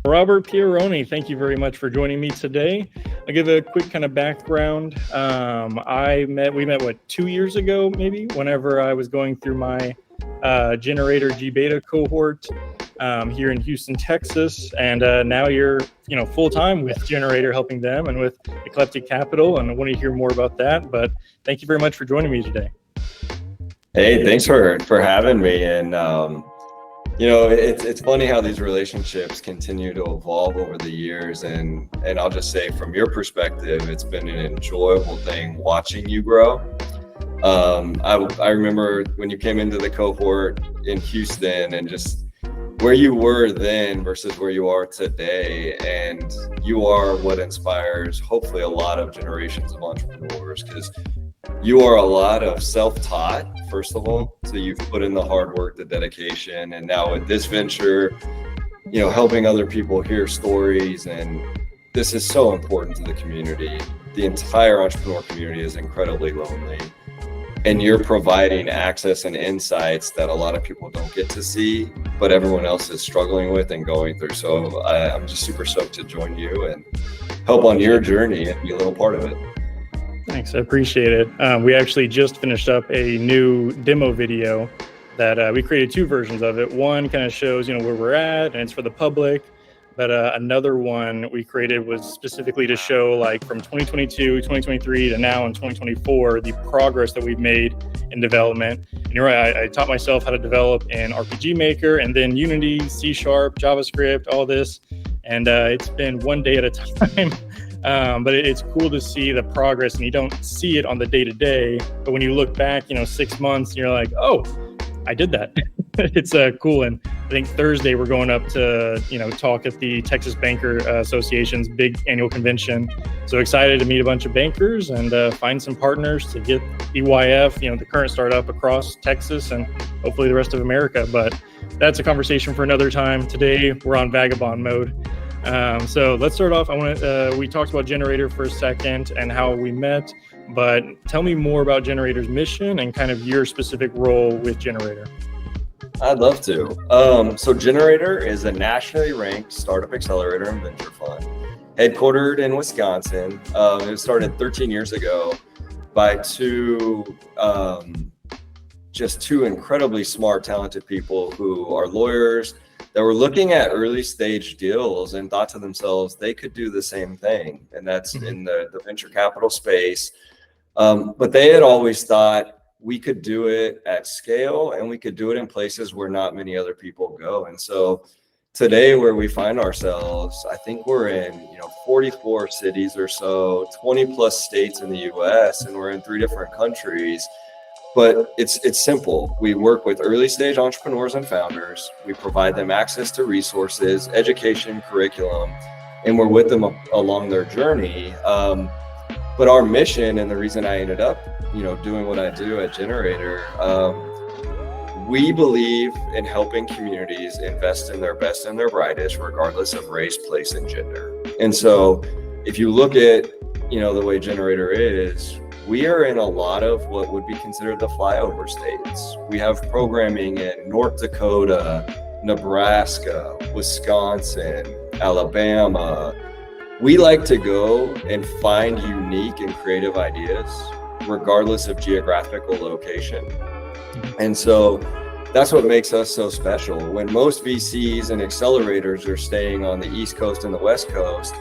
Robert Pieroni, thank you very much for joining me today. I'll give a quick kind of background. We met 2 years ago, maybe, whenever I was going through my Generator G Beta cohort here in Houston, Texas, and now you're full time with Generator, helping them, and with Ecliptic Capital, and I want to hear more about that. But thank you very much for joining me today. Hey, thanks for having me. And it's funny how these relationships continue to evolve over the years, and I'll just say, from your perspective, it's been an enjoyable thing watching you grow. I remember when you came into the cohort in Houston and just where you were then versus where you are today, and you are what inspires hopefully a lot of generations of entrepreneurs, because you are a lot of self-taught, first of all. So you've put in the hard work, the dedication, and now with this venture, helping other people hear stories. And this is so important to the community. The entire entrepreneur community is incredibly lonely, and you're providing access and insights that a lot of people don't get to see, but everyone else is struggling with and going through. So I'm just super stoked to join you and help on your journey and be a little part of it. Thanks, I appreciate it. We actually just finished up a new demo video that we created 2 versions of it. One kind of shows where we're at, and it's for the public. But another one we created was specifically to show, like, from 2022, 2023 to now in 2024, the progress that we've made in development. And you're right, I taught myself how to develop in RPG Maker, and then Unity, C#, JavaScript, all this. And it's been one day at a time. But it's cool to see the progress, and you don't see it on the day-to-day. But when you look back, 6 months, you're like, oh, I did that. It's cool. And I think Thursday we're going up to, talk at the Texas Banker Association's big annual convention. So excited to meet a bunch of bankers and find some partners to get EYF, the current startup, across Texas and hopefully the rest of America. But that's a conversation for another time. Today we're on Vagabond mode. So let's start off. We talked about Generator for a second and how we met, but tell me more about Generator's mission and kind of your specific role with Generator. I'd love to. So Generator is a nationally ranked startup accelerator and venture fund, headquartered in Wisconsin. It was started 13 years ago by two incredibly smart, talented people who are lawyers that were looking at early stage deals and thought to themselves they could do the same thing. And that's in the venture capital space. But they had always thought we could do it at scale, and we could do it in places where not many other people go. And so today, where we find ourselves, I think we're in 44 cities or so, 20 plus states in the US, and we're in 3 different countries. But it's simple. We work with early stage entrepreneurs and founders. We provide them access to resources, education, curriculum, and we're with them along their journey. But our mission, and the reason I ended up, doing what I do at Generator, we believe in helping communities invest in their best and their brightest, regardless of race, place, and gender. And so if you look at, the way Generator is, we are in a lot of what would be considered the flyover states. We have programming in North Dakota, Nebraska, Wisconsin, Alabama. We like to go and find unique and creative ideas, regardless of geographical location. And so that's what makes us so special. When most VCs and accelerators are staying on the East Coast and the West Coast,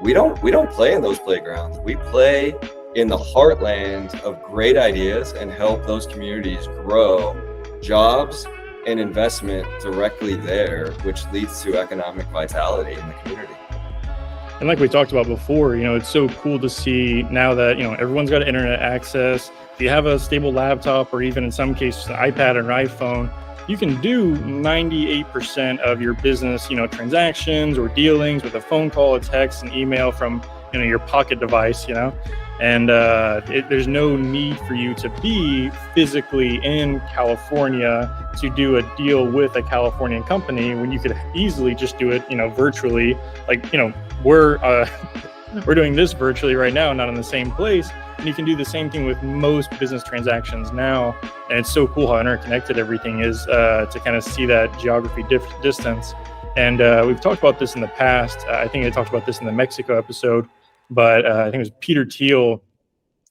we don't play in those playgrounds. We play in the heartland of great ideas and help those communities grow jobs and investment directly there, which leads to economic vitality in the community. And like we talked about before, it's so cool to see now that, everyone's got internet access. If you have a stable laptop, or even in some cases an iPad or an iPhone, you can do 98% of your business, transactions or dealings with a phone call, a text, an email from, your pocket device, and there's no need for you to be physically in California to do a deal with a Californian company, when you could easily just do it, virtually. Like, we're doing this virtually right now, not in the same place. And you can do the same thing with most business transactions now. And it's so cool how interconnected everything is, to kind of see that geography distance. And we've talked about this in the past. I think I talked about this in the Mexico episode, but I think it was Peter Thiel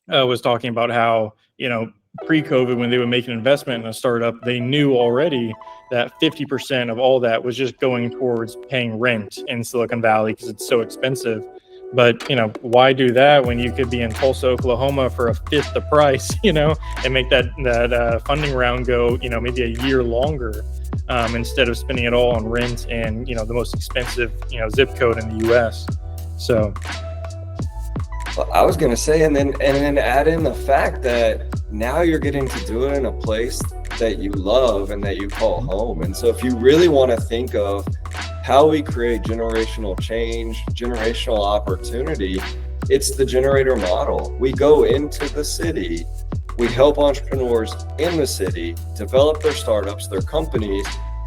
was talking about how, pre-COVID, when they would make an investment in a startup, they knew already that 50% of all that was just going towards paying rent in Silicon Valley because it's so expensive. But, why do that when you could be in Tulsa, Oklahoma for a fifth the price, and make that funding round go, maybe a year longer, instead of spending it all on rent and, the most expensive, zip code in the US. So. Well, I was going to say, and then add in the fact that now you're getting to do it in a place that you love and that you call home. And so if you really want to think of how we create generational change, generational opportunity, it's the generator model. We go into the city, we help entrepreneurs in the city develop their startups, their companies.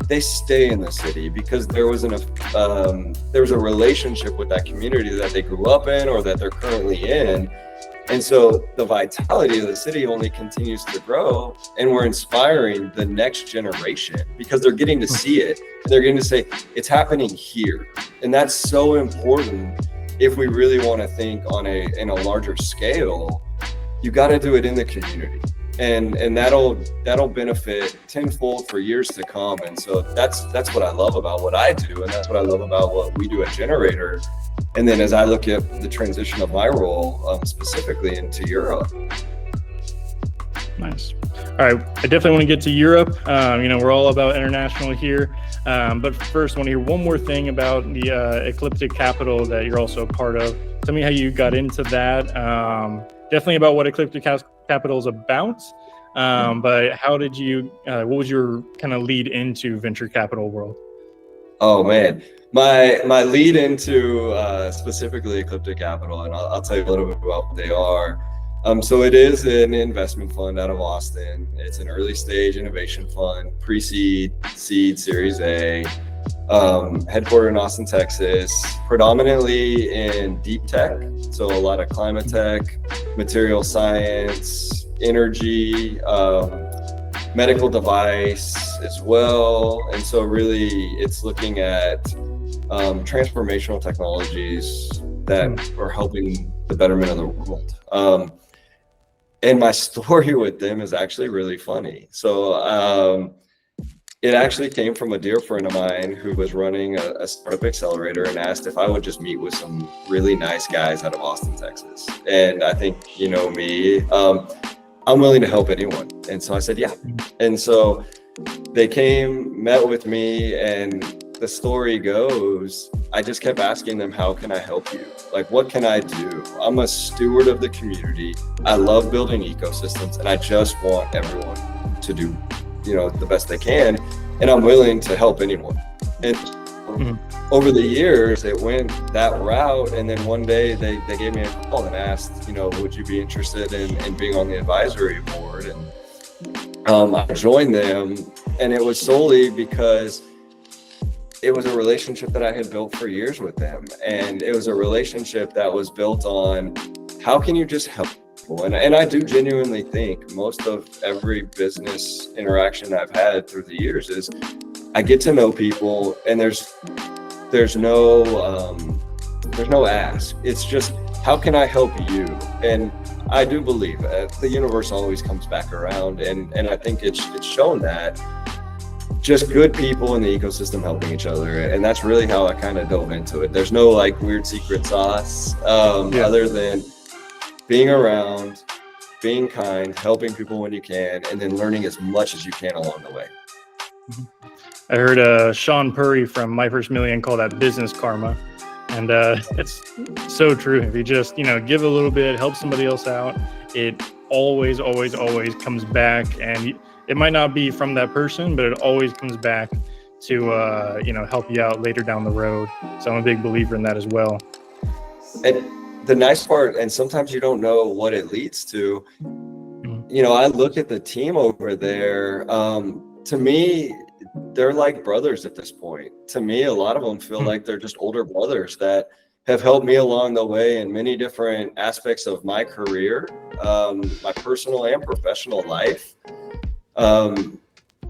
They stay in the city because there was a relationship with that community that they grew up in or that they're currently in. And so the vitality of the city only continues to grow, and we're inspiring the next generation because they're getting to see it. They're getting to say, it's happening here. And that's so important. If we really want to think in a larger scale, you got to do it in the community. And that'll benefit tenfold for years to come. And so that's what I love about what I do, and that's what I love about what we do at Generator. And then as I look at the transition of my role, specifically into Europe. Nice. All right, I definitely want to get to Europe. We're all about international here. But first, I want to hear one more thing about the Ecliptic Capital that you're also a part of. Tell me how you got into that. Definitely about what Ecliptic Capital is about. But how did you, what was your kind of lead into venture capital world? Oh man, my lead into specifically Ecliptic Capital, and I'll tell you a little bit about what they are. So it is an investment fund out of Austin. It's an early stage innovation fund, pre-seed, seed, Series A, headquartered in Austin, Texas, predominantly in deep tech. So a lot of climate tech, material science, energy, medical device as well. And so really it's looking at transformational technologies that are helping the betterment of the world. And my story with them is actually really funny. So it actually came from a dear friend of mine who was running a startup accelerator and asked if I would just meet with some really nice guys out of Austin, Texas. And I think, me, I'm willing to help anyone. And so I said, yeah. And so they came, met with me, and the story goes, I just kept asking them, how can I help you? Like, what can I do? I'm a steward of the community. I love building ecosystems, and I just want everyone to do, the best they can. And I'm willing to help anyone. And over the years, it went that route. And then one day they gave me a call and asked, would you be interested in being on the advisory board? And I joined them, and it was solely because it was a relationship that I had built for years with them. And it was a relationship that was built on how can you just help people? And I do genuinely think most of every business interaction I've had through the years is I get to know people, and there's no ask. It's just, how can I help you? And I do believe the universe always comes back around. And I think it's shown that. Just good people in the ecosystem helping each other. And that's really how I kind of dove into it. There's no weird secret sauce other than being around, being kind, helping people when you can, and then learning as much as you can along the way. I heard Sean Purry from My First Million call that business karma. And it's so true. If you just, give a little bit, help somebody else out, it always comes back. And it might not be from that person, but it always comes back to, help you out later down the road. So I'm a big believer in that as well. And the nice part, and sometimes you don't know what it leads to, I look at the team over there. To me, they're like brothers at this point. To me, a lot of them feel like they're just older brothers that have helped me along the way in many different aspects of my career, my personal and professional life.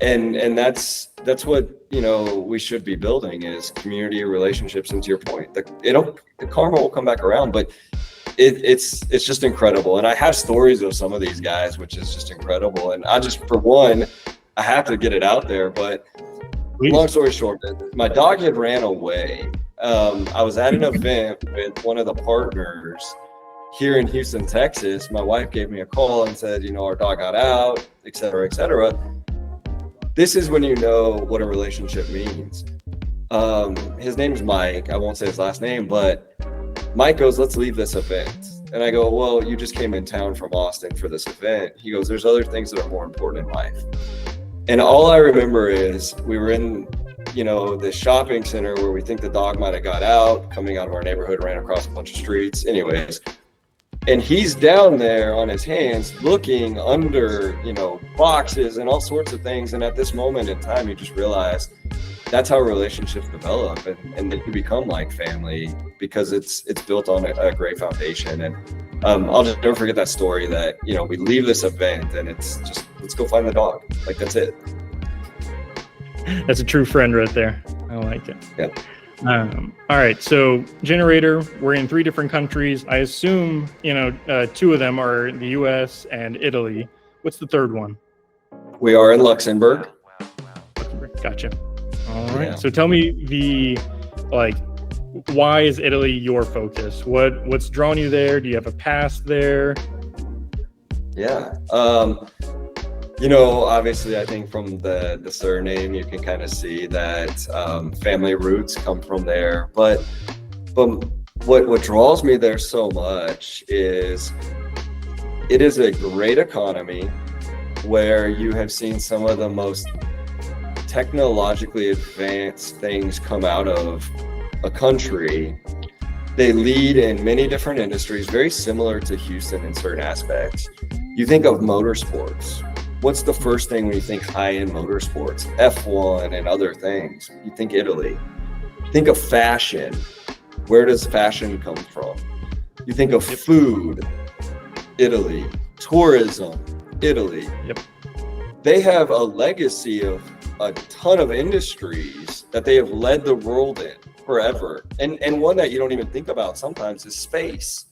And that's what, you know, we should be building is community relationships. And to your point, the karma will come back around, but it's just incredible. And I have stories of some of these guys, which is just incredible. And for one, I have to get it out there, but long story short, my dog had ran away. I was at an event with one of the partners here in Houston, Texas. My wife gave me a call and said, you know, our dog got out, et cetera, et cetera. This is when you know what a relationship means. His name's Mike. I won't say his last name, but Mike goes, let's leave this event. And I go, well, you just came in town from Austin for this event. He goes, there's other things that are more important in life. And all I remember is we were in, you know, the shopping center where we think the dog might have got out, coming out of our neighborhood, ran across a bunch of streets. Anyways, and he's down there on his hands looking under, you know, boxes and all sorts of things. And at this moment in time, you just realize that's how relationships develop, and they can become like family because it's built on a great foundation. And I'll just never forget that story that, you know, we leave this event and it's just, let's go find the dog. Like, that's it. That's a true friend right there. I like it. Yeah. All right. So Generator, we're in 3 different countries. I assume, you know, 2 of them are the US and Italy. What's the third one? We are in Luxembourg. Gotcha. All right. Yeah. So tell me why is Italy your focus? What's drawn you there? Do you have a past there? Yeah. You know, obviously, I think from the surname, you can kind of see that family roots come from there. But what draws me there so much is it is a great economy where you have seen some of the most technologically advanced things come out of a country. They lead in many different industries, very similar to Houston in certain aspects. You think of motorsports. What's the first thing when you think high-end motorsports? F1 and other things. You think Italy. Think of fashion. Where does fashion come from? You think of food, Italy. Tourism, Italy. Yep. They have a legacy of a ton of industries that they have led the world in forever. And one that you don't even think about sometimes is space.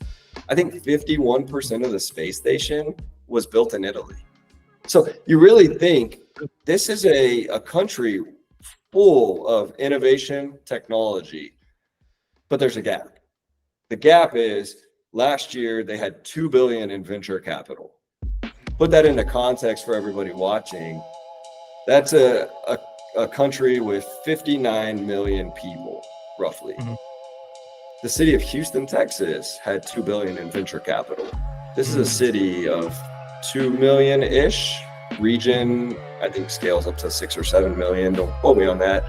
I think 51% of the space station was built in Italy. So you really think this is a country full of innovation, technology, but there's a gap. The gap is last year they had $2 billion in venture capital. Put that into context for everybody watching. That's a country with 59 million people, roughly. Mm-hmm. The city of Houston, Texas had $2 billion in venture capital. This is a city of 2 million-ish. Region, I think, scales up to 6 or 7 million. Don't quote me on that.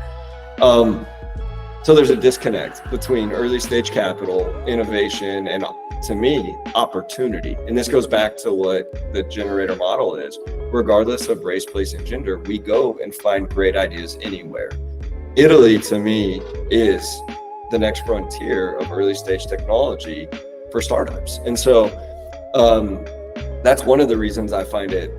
So there's a disconnect between early stage capital, innovation, and, to me, opportunity. And this goes back to what the Generator model is. Regardless of race, place, and gender, we go and find great ideas anywhere. Italy, to me, is the next frontier of early stage technology for startups. And so that's one of the reasons I find it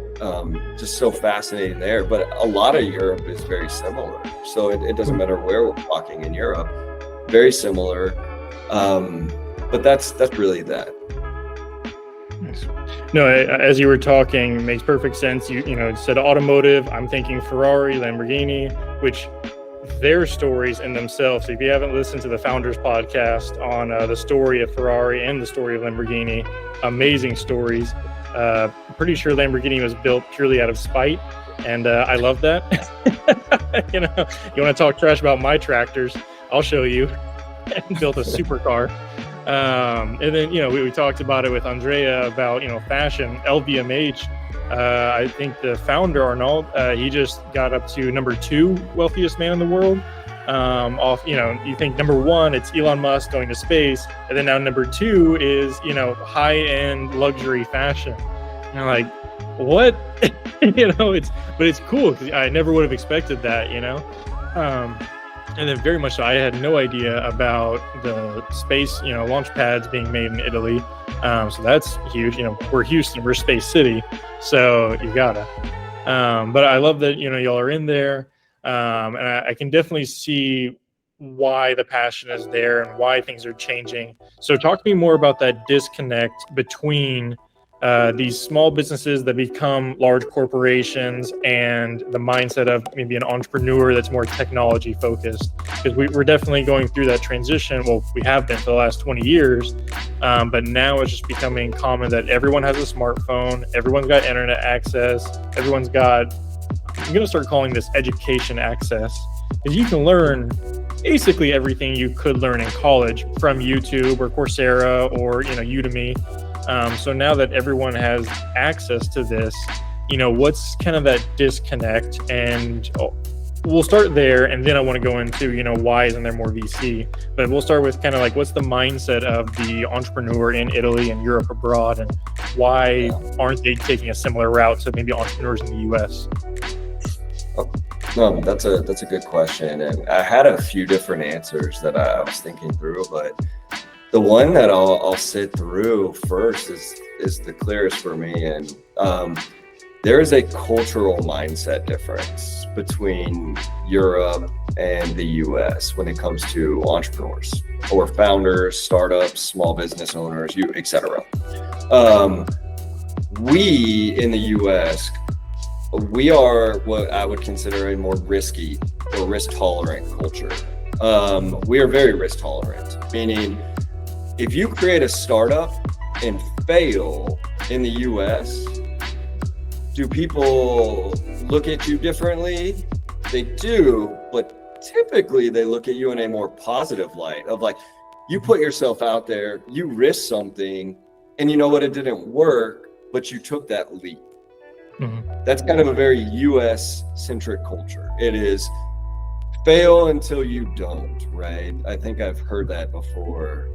just so fascinating there. But a lot of Europe is very similar. So it doesn't matter where we're talking in Europe, very similar. But that's really that. No, as you were talking, makes perfect sense. You know, said automotive. I'm thinking Ferrari, Lamborghini, which their stories in themselves. If you haven't listened to the Founders podcast on the story of Ferrari and the story of Lamborghini, amazing stories. Pretty sure Lamborghini was built purely out of spite, and I love that. You know, you want to talk trash about my tractors? I'll show you. And built a supercar. And then, you know, we talked about it with Andrea about, you know, fashion. LVMH, I think the founder, Arnault, he just got up to number 2 wealthiest man in the world. Off, you know, you think number 1, it's Elon Musk going to space. And then now number 2 is, you know, high-end luxury fashion. And I'm like, what? You know, it's cool because I never would have expected that, you know? And then very much so, I had no idea about the space, you know, launch pads being made in Italy. So that's huge. You know, we're Houston, we're Space City. So you gotta. But I love that, y'all are in there. And I can definitely see why the passion is there and why things are changing. So talk to me more about that disconnect between these small businesses that become large corporations and the mindset of maybe an entrepreneur that's more technology focused. Because we're definitely going through that transition. Well, we have been for the last 20 years, but now it's just becoming common that everyone has a smartphone, everyone's got internet access, everyone's got, I'm going to start calling this education access, because you can learn basically everything you could learn in college from YouTube or Coursera or Udemy. So now that everyone has access to this, what's kind of that disconnect? And we'll start there, and then I want to go into, why isn't there more VC? But we'll start with kind of like, what's the mindset of the entrepreneur in Italy and Europe abroad, and why aren't they taking a similar route to maybe entrepreneurs in the US? Oh, no, that's a good question, and I had a few different answers that I was thinking through, but the one that I'll sit through first is the clearest for me, and there is a cultural mindset difference between Europe and the US when it comes to entrepreneurs or founders, startups, small business owners, etc. We in the US, we are what I would consider a more risky or risk tolerant culture. We are very risk tolerant, meaning if you create a startup and fail in the US, do people look at you differently? They do, but typically they look at you in a more positive light of like, you put yourself out there, you risk something, and you know what, it didn't work, but you took that leap. Mm-hmm. That's kind of a very US centric culture. It is fail until you don't, right? I think I've heard that before.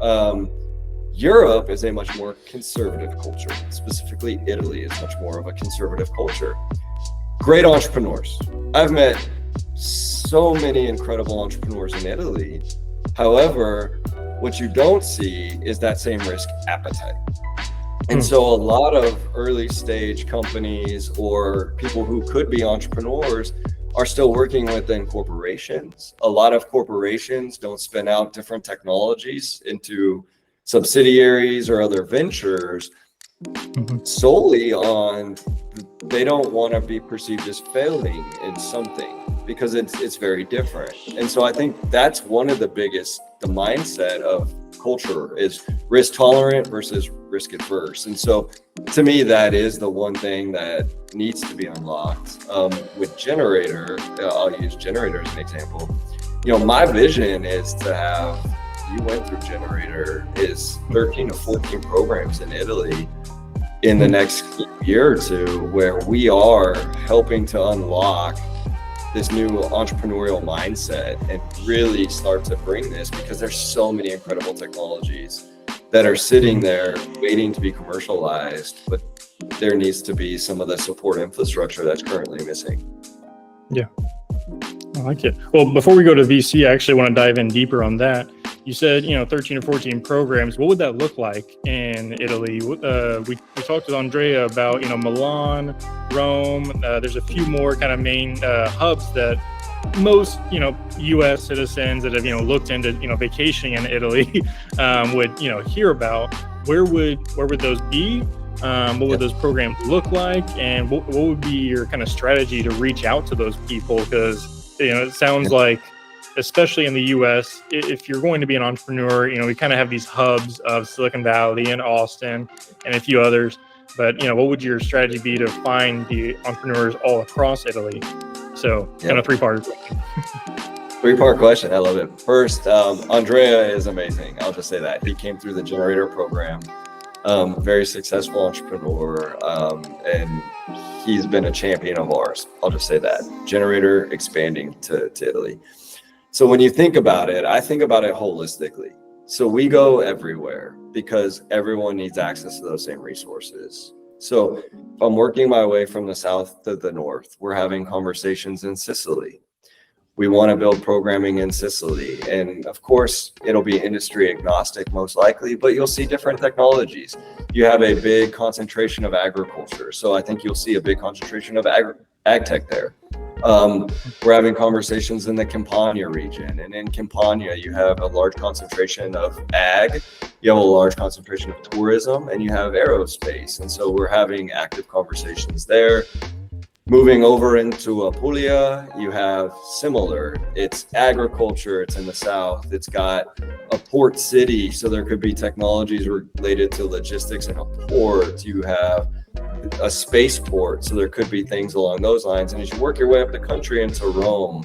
Europe is a much more conservative culture. Specifically, Italy is much more of a conservative culture. Great entrepreneurs. I've met so many incredible entrepreneurs in Italy. However, what you don't see is that same risk appetite. And so a lot of early stage companies or people who could be entrepreneurs are still working within corporations. A lot of corporations don't spin out different technologies into subsidiaries or other ventures solely on, they don't want to be perceived as failing in something because it's very different. And so I think that's one of the biggest, the mindset of culture is risk tolerant versus risk adverse. And so to me, that is the one thing that needs to be unlocked. With Generator, I'll use Generator as an example. My vision is to have, you went through Generator, is 13 to 14 programs in Italy in the next year or two, where we are helping to unlock this new entrepreneurial mindset and really start to bring this, because there's so many incredible technologies that are sitting there waiting to be commercialized, but there needs to be some of the support infrastructure that's currently missing. Yeah, I like it. Well, before we go to VC, I actually want to dive in deeper on that. You said, 13 or 14 programs. What would that look like in Italy? We talked with Andrea about, Milan, Rome. There's a few more kind of main hubs that most, U.S. citizens that have, looked into, vacationing in Italy would, hear about. Where would those be? What would those programs look like? And what would be your kind of strategy to reach out to those people? Because, it sounds like, especially in the US, if you're going to be an entrepreneur, we kind of have these hubs of Silicon Valley and Austin and a few others. But, what would your strategy be to find the entrepreneurs all across Italy? So kind of three-part question. Three-part question. I love it. First, Andrea is amazing. I'll just say that. He came through the Generator program, very successful entrepreneur, and he's been a champion of ours. I'll just say that. Generator expanding to Italy. So when you think about it, I think about it holistically. So we go everywhere because everyone needs access to those same resources. So if I'm working my way from the south to the north, we're having conversations in Sicily. We want to build programming in Sicily. And of course, it'll be industry agnostic most likely, but you'll see different technologies. You have a big concentration of agriculture. So I think you'll see a big concentration of ag tech there. We're having conversations in the Campania region, and in Campania you have a large concentration of ag, you have a large concentration of tourism, and you have aerospace. And so we're having active conversations there. Moving over into Apulia, you have similar. It's agriculture, it's in the south, it's got a port city, so there could be technologies related to logistics in a port. You have a spaceport, so there could be things along those lines. And as you work your way up the country into Rome,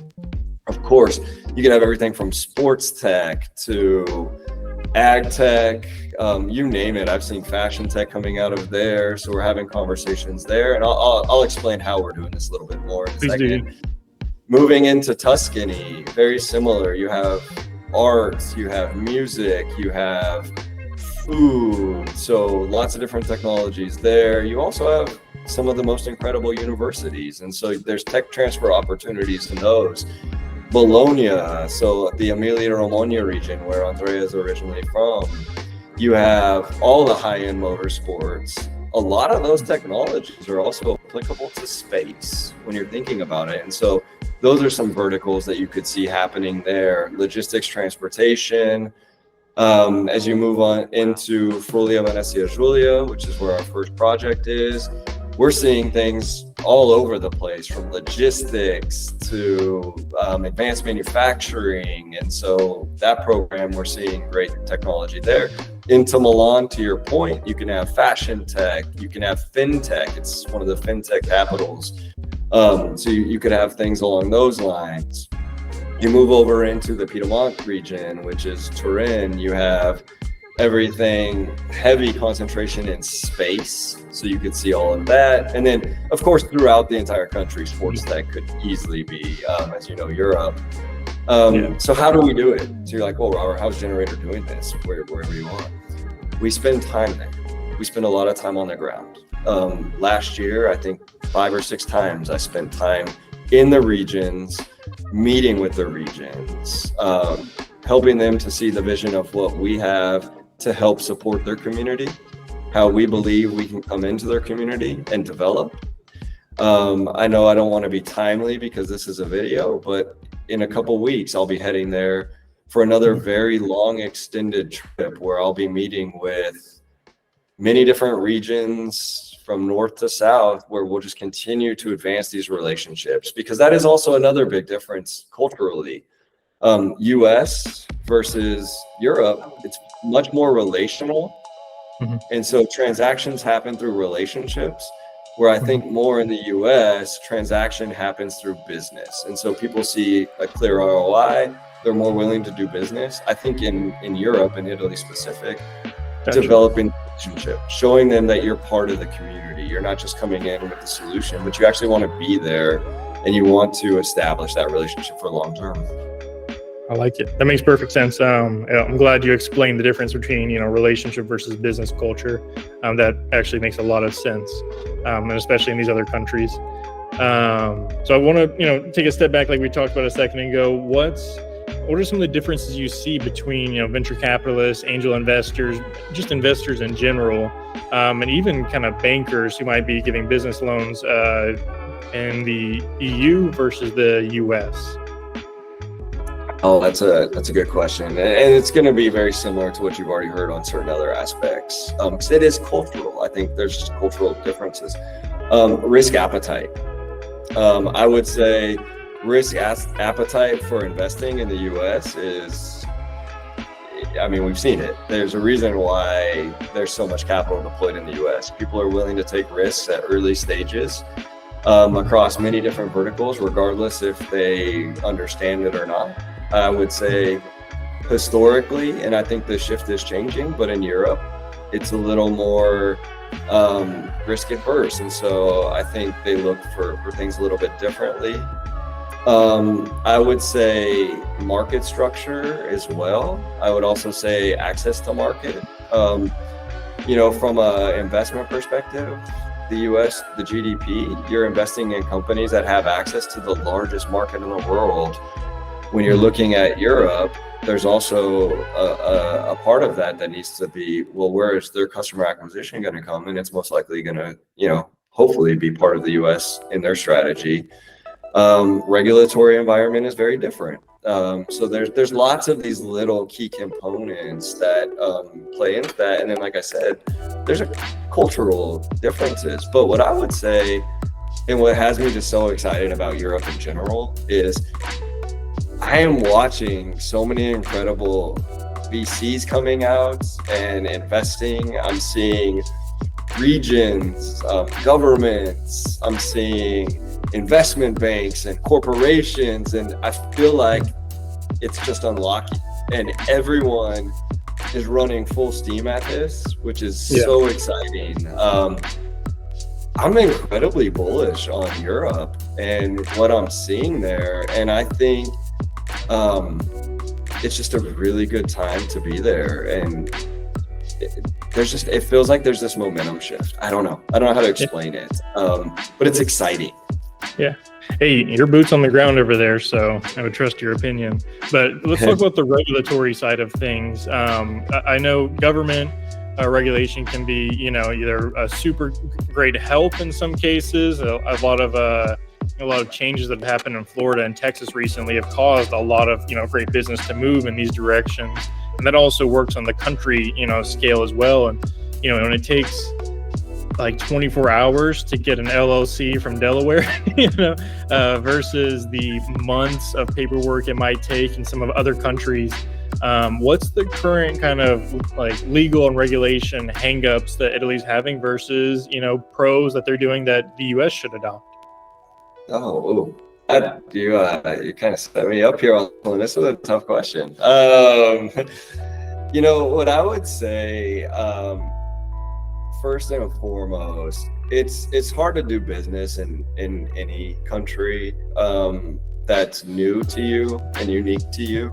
of course, you can have everything from sports tech to ag tech, you name it. I've seen fashion tech coming out of there. So we're having conversations there, and I'll explain how we're doing this a little bit more in a second. Moving into Tuscany, very similar. You have arts, you have music, you have food, so lots of different technologies there. You also have some of the most incredible universities, and so there's tech transfer opportunities in those. Bologna, so the Emilia-Romagna region where Andrea is originally from, you have all the high-end motorsports. A lot of those technologies are also applicable to space when you're thinking about it. And so those are some verticals that you could see happening there. Logistics, transportation. As you move on into Friuli Venezia Giulia, which is where our first project is, we're seeing things all over the place, from logistics to advanced manufacturing. And so that program, we're seeing great technology there. Into Milan, to your point, you can have fashion tech, you can have fintech. It's one of the fintech capitals. So you could have things along those lines. You move over into the Piedmont region, which is Turin, you have everything, heavy concentration in space. So you could see all of that. And then, of course, throughout the entire country, sports tech could easily be, as you know, Europe. So how do we do it? So you're like, well, Robert, how's Generator doing this wherever you are? We spend time there. We spend a lot of time on the ground. Last year, I think 5 or 6 times I spent time in the regions, meeting with the regions, helping them to see the vision of what we have to help support their community, how we believe we can come into their community and develop. I know I don't want to be timely because this is a video, but in a couple weeks, I'll be heading there for another very long extended trip where I'll be meeting with many different regions from north to south, where we'll just continue to advance these relationships, because that is also another big difference culturally. US versus Europe, it's much more relational. And so transactions happen through relationships, where I think more in the US, transaction happens through business. And so people see a clear ROI, they're more willing to do business. I think in Europe, in Italy specific, developing relationship, showing them that you're part of the community. You're not just coming in with the solution, but you actually want to be there and you want to establish that relationship for long term. I like it. That makes perfect sense. I'm glad you explained the difference between, relationship versus business culture. That actually makes a lot of sense, and especially in these other countries. So I want to, take a step back, like we talked about a second ago. What are some of the differences you see between, venture capitalists, angel investors, just investors in general, and even kind of bankers who might be giving business loans in the EU versus the US? Oh, that's a good question. And it's going to be very similar to what you've already heard on certain other aspects. Because it is cultural. I think there's just cultural differences. Risk appetite. I would say risk appetite for investing in the US is, we've seen it. There's a reason why there's so much capital deployed in the US. People are willing to take risks at early stages across many different verticals, regardless if they understand it or not. I would say historically, and I think the shift is changing, but in Europe, it's a little more risk adverse. And so I think they look for things a little bit differently. I would say market structure as well. I would also say access to market. From an investment perspective, the US, the GDP, you're investing in companies that have access to the largest market in the world. When you're looking at Europe, there's also a part of that needs to be, well, where is their customer acquisition going to come? And it's most likely going to, hopefully be part of the US in their strategy. Regulatory environment is very different. So there's lots of these little key components that play into that. And then, like I said, there's a cultural differences. But what I would say, and what has me just so excited about Europe in general, is I am watching so many incredible VCs coming out and investing. I'm seeing regions, governments, I'm seeing investment banks and corporations, and I feel like it's just unlocking, and everyone is running full steam at this, which is so exciting. I'm incredibly bullish on Europe and what I'm seeing there, and I think it's just a really good time to be there. And it feels like there's this momentum shift. I don't know how to explain it, but it's exciting. Yeah. Hey, your boots on the ground over there, so I would trust your opinion. But let's talk about the regulatory side of things. I know government regulation can be, either a super great help in some cases. A lot of changes that have happened in Florida and Texas recently have caused a lot of, great business to move in these directions. And that also works on the country, scale as well. And, when it takes like 24 hours to get an LLC from Delaware, versus the months of paperwork it might take in some of other countries. What's the current kind of like legal and regulation hangups that Italy's having versus, pros that they're doing that the US should adopt? You kind of set me up here on this was a tough question. What I would say, first and foremost, it's hard to do business in any country that's new to you and unique to you.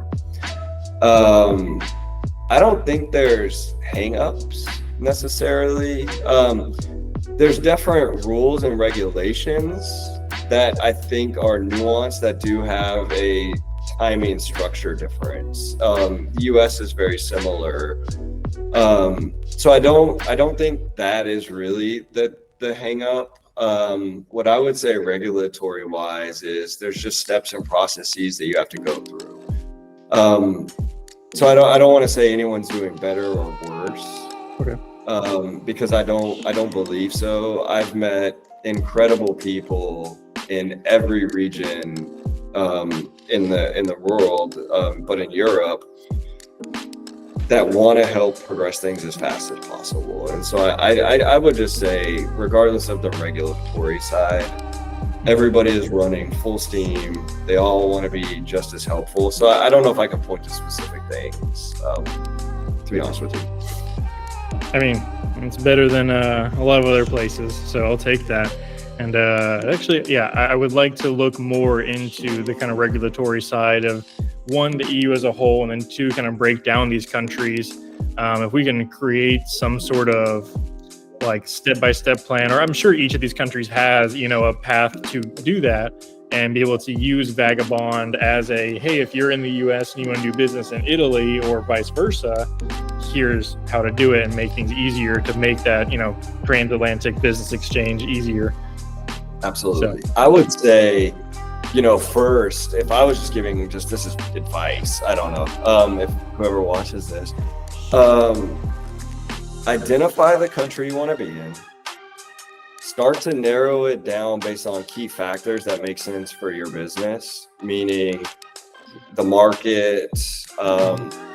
I don't think there's hangups necessarily. There's different rules and regulations that I think are nuanced that do have a timing structure difference. The US is very similar. So I don't think that is really the hang up. What I would say regulatory wise is there's just steps and processes that you have to go through. So I don't want to say anyone's doing better or worse. Okay. Because I don't believe so. I've met incredible people in every region in the world, but in Europe, that want to help progress things as fast as possible. And so I would just say, regardless of the regulatory side, everybody is running full steam. They all want to be just as helpful. So I don't know if I can point to specific things, to be honest with you. I mean, it's better than a lot of other places, so I'll take that. And actually, I would like to look more into the kind of regulatory side of, one, the EU as a whole, and then two, kind of break down these countries. If we can create some sort of like step-by-step plan, or I'm sure each of these countries has, a path to do that, and be able to use Vagabond as a, hey, if you're in the US and you want to do business in Italy or vice versa, here's how to do it and make things easier to make that, transatlantic business exchange easier. Absolutely. So I would say, first, if I was just giving this is advice, I don't know, if whoever watches this, identify the country you want to be in, start to narrow it down based on key factors that make sense for your business, meaning the market,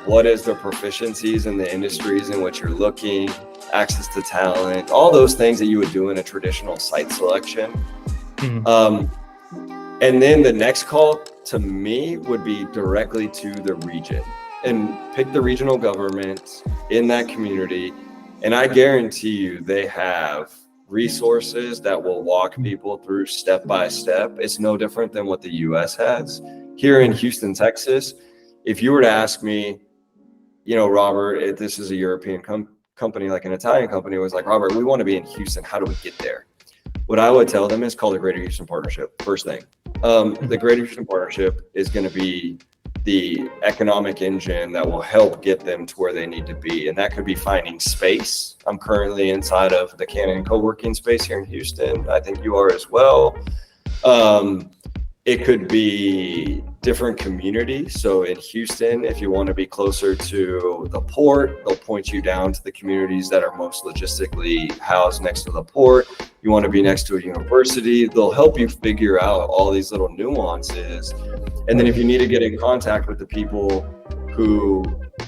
what is the proficiencies in the industries in which you're looking, access to talent, all those things that you would do in a traditional site selection. Mm-hmm. And then the next call to me would be directly to the region, and pick the regional government in that community. And I guarantee you they have resources that will walk people through step by step. It's no different than what the US has. Here in Houston, Texas, if you were to ask me, Robert, if this is a European company, like an Italian company, was like, Robert, we want to be in Houston. How do we get there? What I would tell them is call the Greater Houston Partnership. First thing, the Greater Houston Partnership is going to be the economic engine that will help get them to where they need to be. And that could be finding space. I'm currently inside of the Canon co-working space here in Houston. I think you are as well. It could be different communities. So in Houston, if you want to be closer to the port, they'll point you down to the communities that are most logistically housed next to the port. You want to be next to a university, they'll help you figure out all these little nuances. And then if you need to get in contact with the people who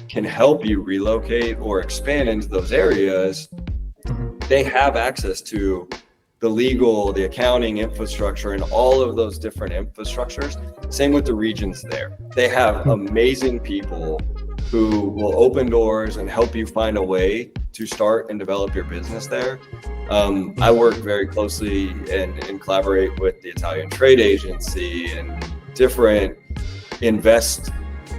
can help you relocate or expand into those areas, they have access to the legal, the accounting infrastructure, and all of those different infrastructures. Same with the regions there. They have amazing people who will open doors and help you find a way to start and develop your business there. I work very closely and collaborate with the Italian Trade Agency and different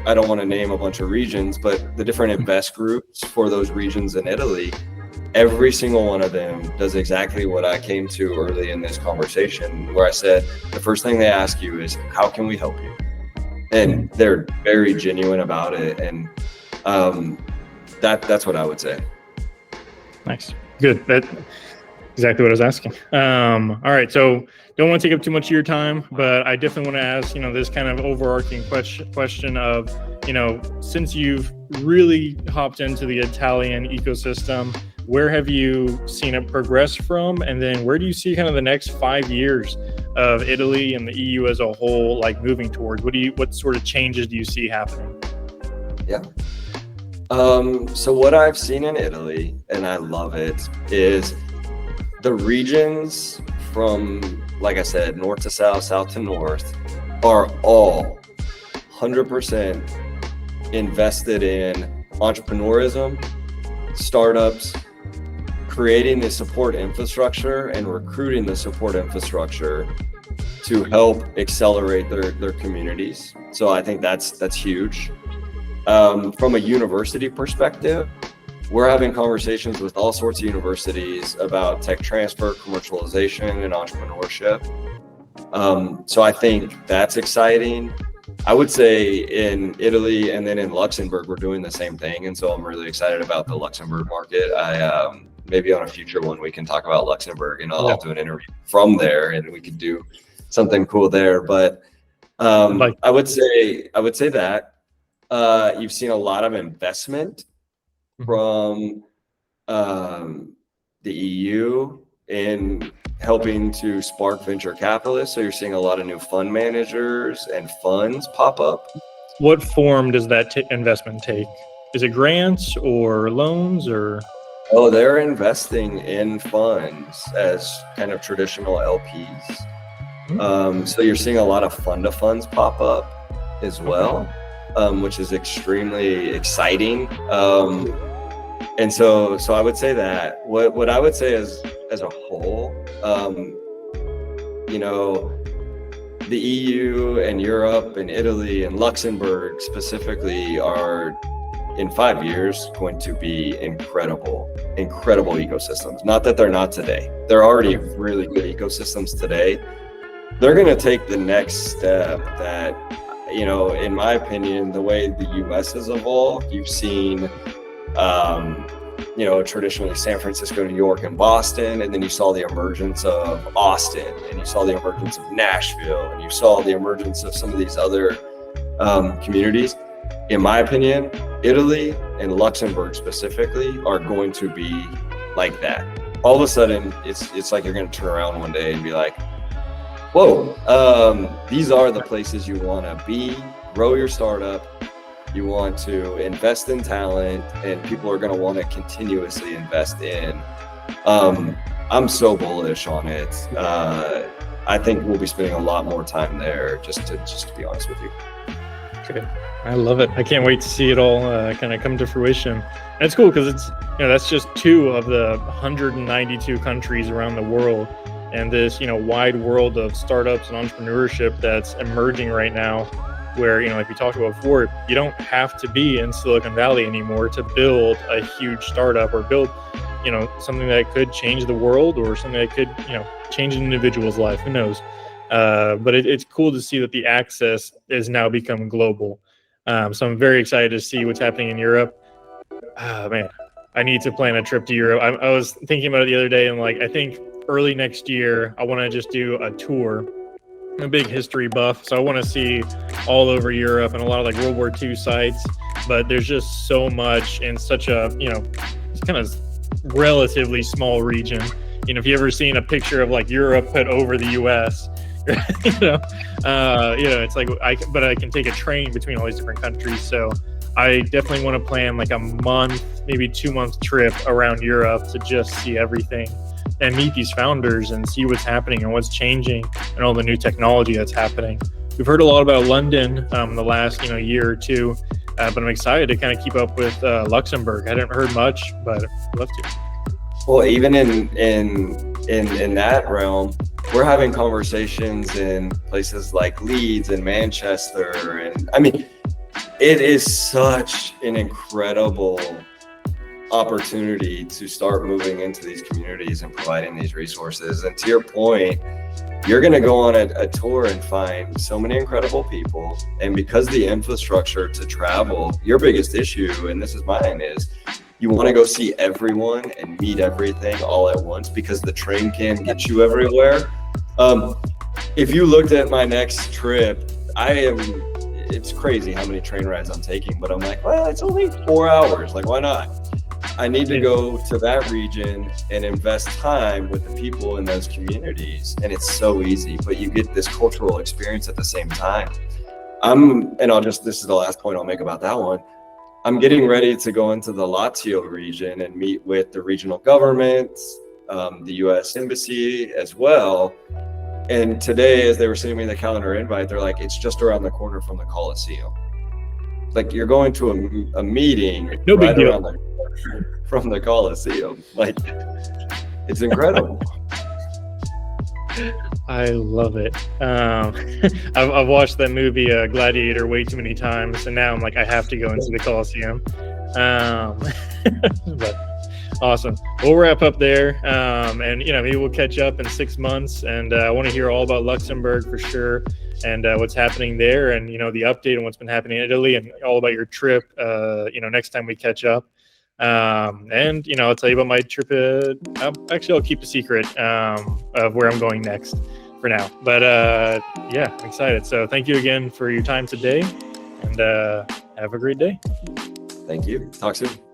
I don't want to name a bunch of regions, but the different invest groups for those regions in Italy. Every single one of them does exactly what I came to early in this conversation, where I said, the first thing they ask you is, how can we help you? And they're very genuine about it. And that's what I would say. Nice. Good. That's exactly what I was asking. All right. So don't want to take up too much of your time, but I definitely want to ask, this kind of overarching question of, since you've really hopped into the Italian ecosystem, where have you seen it progress from? And then where do you see kind of the next 5 years of Italy and the EU as a whole, like moving towards? What sort of changes do you see happening? Yeah. So what I've seen in Italy, and I love it, is the regions from, like I said, north to south, south to north, are all 100% invested in entrepreneurism, startups, creating the support infrastructure and recruiting the support infrastructure to help accelerate their communities. So I think that's huge. From a university perspective, we're having conversations with all sorts of universities about tech transfer, commercialization, and entrepreneurship. So I think that's exciting. I would say in Italy and then in Luxembourg, we're doing the same thing. And so I'm really excited about the Luxembourg market. Maybe on a future one, we can talk about Luxembourg, and I'll do an interview from there and we can do something cool there. But I would say that you've seen a lot of investment from the EU in helping to spark venture capitalists. So you're seeing a lot of new fund managers and funds pop up. What form does that investment take? Is it grants or loans or? Oh, they're investing in funds as kind of traditional LPs. So you're seeing a lot of fund of funds pop up as well, which is extremely exciting. And so I would say that what I would say is, as a whole, the EU and Europe and Italy and Luxembourg specifically are, in 5 years, going to be incredible ecosystems. Not that they're not today. They're already really good ecosystems today. They're going to take the next step that, in my opinion, the way the US has evolved, you've seen, traditionally San Francisco, New York, and Boston, and then you saw the emergence of Austin, and you saw the emergence of Nashville, and you saw the emergence of some of these other communities. In my opinion, Italy and Luxembourg specifically are going to be like that. All of a sudden, it's like you're going to turn around one day and be like, whoa, these are the places you want to be, grow your startup. You want to invest in talent, and people are going to want to continuously invest in. I'm so bullish on it. I think we'll be spending a lot more time there, just to be honest with you. Okay, I love it. I can't wait to see it all kind of come to fruition. And it's cool because it's that's just 2 of the 192 countries around the world, and this wide world of startups and entrepreneurship that's emerging right now. Where, like we talked about before, you don't have to be in Silicon Valley anymore to build a huge startup or build, something that could change the world or something that could, change an individual's life. Who knows? But it's cool to see that the access is now become global. So I'm very excited to see what's happening in Europe. Man, I need to plan a trip to Europe. I was thinking about it the other day, and like I think early next year I want to just do a tour. I'm a big history buff, so I want to see all over Europe and a lot of like World War II sites. But there's just so much in such a, it's kind of relatively small region. If you ever seen a picture of like Europe put over the US, it's like I can take a train between all these different countries. So I definitely want to plan like a month, maybe 2-month trip around Europe to just see everything and meet these founders and see what's happening and what's changing and all the new technology that's happening. We've heard a lot about London the last year or two, but I'm excited to kind of keep up with Luxembourg. I hadn't heard much, but I'd love to. Well, even in that realm, we're having conversations in places like Leeds and Manchester, and I mean, it is such an incredible opportunity to start moving into these communities and providing these resources. And to your point, you're going to go on a tour and find so many incredible people. And because the infrastructure to travel, your biggest issue, and this is mine, is you want to go see everyone and meet everything all at once because the train can't get you everywhere. If you looked at my next trip, it's crazy how many train rides I'm taking, but I'm like, well, it's only 4 hours. Like, why not? I need to go to that region and invest time with the people in those communities. And it's so easy, but you get this cultural experience at the same time. This is the last point I'll make about that one. I'm getting ready to go into the Lazio region and meet with the regional governments, the US Embassy as well. And today, as they were sending me the calendar invite, they're like, it's just around the corner from the Coliseum. Like, you're going to a meeting no big deal. around the corner from the Coliseum. Like, it's incredible. I love it. I've watched that movie Gladiator way too many times, and now I'm like, I have to go into the Coliseum. But awesome. We'll wrap up there, and maybe we'll catch up in 6 months. And I want to hear all about Luxembourg for sure, and what's happening there, and the update on what's been happening in Italy, and all about your trip. Next time we catch up. And I'll tell you about my trip. I'll keep a secret of where I'm going next for now. But I'm excited. So thank you again for your time today, and have a great day. Thank you. Talk soon.